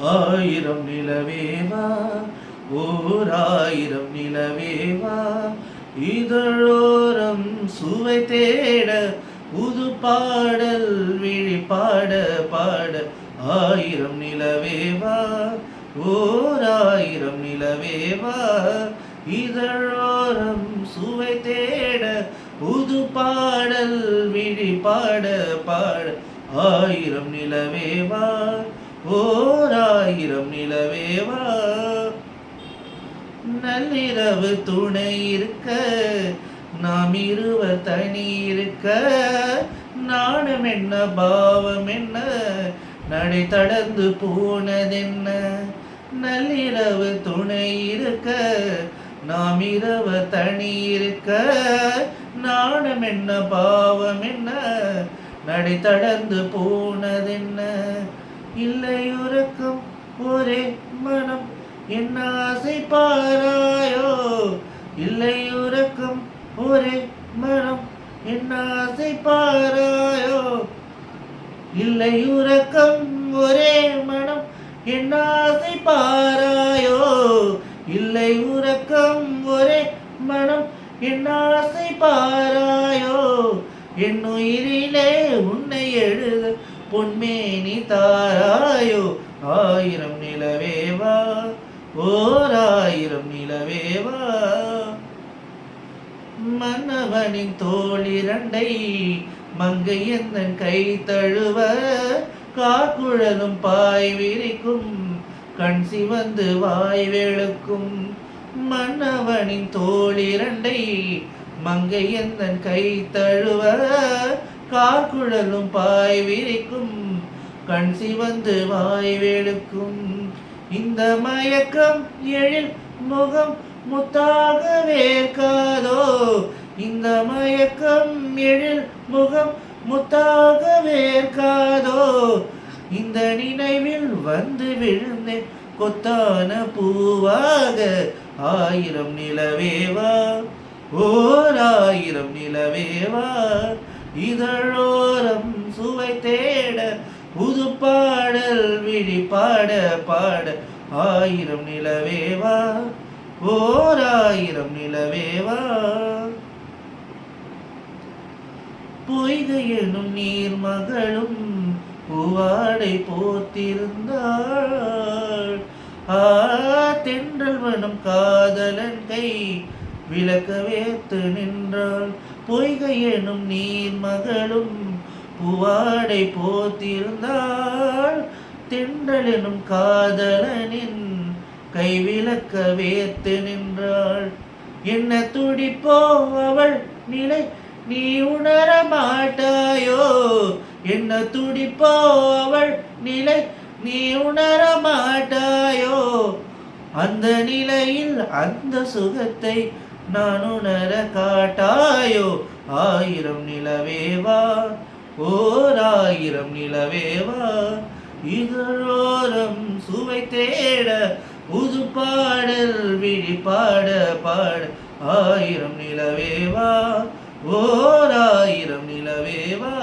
ஆயிரம் நிலவேவா, ஓர் ஆயிரம் நிலவேவா, இதழோரம் சுவை தேட புது பாடல் விழி பாட பாட. ஆயிரம் நிலவேவா, ஓர் ஆயிரம் நிலவேவா, இதழோரம் சுவை தேட புது பாடல் விழி பாட பாட. ஆயிரம் நிலவேவா, ஓர் ஆயிரம் நிலவேவா, நள்ளிரவு துணை இருக்க நாம் இருவர் தனி இருக்க. நாணம் என்ன பாவம் என்ன நடை தடர்ந்து போனதென்ன. நள்ளிரவு துணை இருக்க நாம் இருவர் தனி இருக்க. நாணம் என்ன பாவம் என்ன நடை தடர்ந்து போனதென்ன. இல்லை உறக்கம் ஒரே மனம் என்ன ஆசை பாராயோ. இல்லை உறக்கம் ஒரே மனம் என்ன ஆசை பாராயோ. இல்லை உறக்கம் ஒரே மனம் என்ன ஆசை பாராயோ. இல்லை உறக்கம் ஒரே மனம் என்ன ஆசை பாராயோ. என் உயிரிலே உன்னை எழுத பொன்மேனி தாராயோ. ஆயிரம் நிலவேவா, ஓர் ஆயிரம் நிலவேவா, மன்னவனின் தோளிரண்டை மங்கை எந்தன் கை தழுவ. காக்குழலும் பாய் விரிக்கும் கண் சிவந்து வாய் வெளுக்கும். மன்னவனின் தோளிரண்டை மங்கை எந்தன் கை தழுவ. காக்குழலும் பாய் விரிக்கும் கண் சிவந்து வாய் வெளுக்கும். இந்த மயக்கம் எழில் முகம் முத்தாக வேர்க்காதோ. இந்த மயக்கம் எழில் முகம் முத்தாக வேர்க்காதோ. இந்த நினைவில் வந்து விழுந்தேன் கொத்தான பூவாக. ஆயிரம் நிலவேவா, ஓர் ஆயிரம் நிலவேவா, இதழோரம் சுவை தேட புது பாடல் விழி பாட பாட. ஆயிரம் நிலவேவா, ஓர் ஆயிரம் நிலவேவா, பொய்கை எனும் நீர் மகளும் பூவாடை போத்திருந்தாள். தென்றல் வனம் காதலன் கை விளக்க வேத்து நின்றாள். பொய்கை எனும் நீர் மகளும் பூவாடை போத்திருந்தாள். தென்றல் எனும் காதலனின் கைவிளக்க வேத்து நின்றாள். என்ன துடிப்போ அவள் நிலை நீ உணர மாட்டாயோ. என்ன துடிப்போ அவள் நிலை நீ உணர மாட்டாயோ. அந்த நிலையில் அந்த சுகத்தை நான் உணர காட்டாயோ. ஆயிரம் நிலவேவா, ஓர் ஆயிரம் நிலவேவா, இதழோரம் சுவை தேட புது பாடல் விழி பாட பாட. ஆயிரம் நிலவேவா, ஓர் ஆயிரம் நிலவேவா.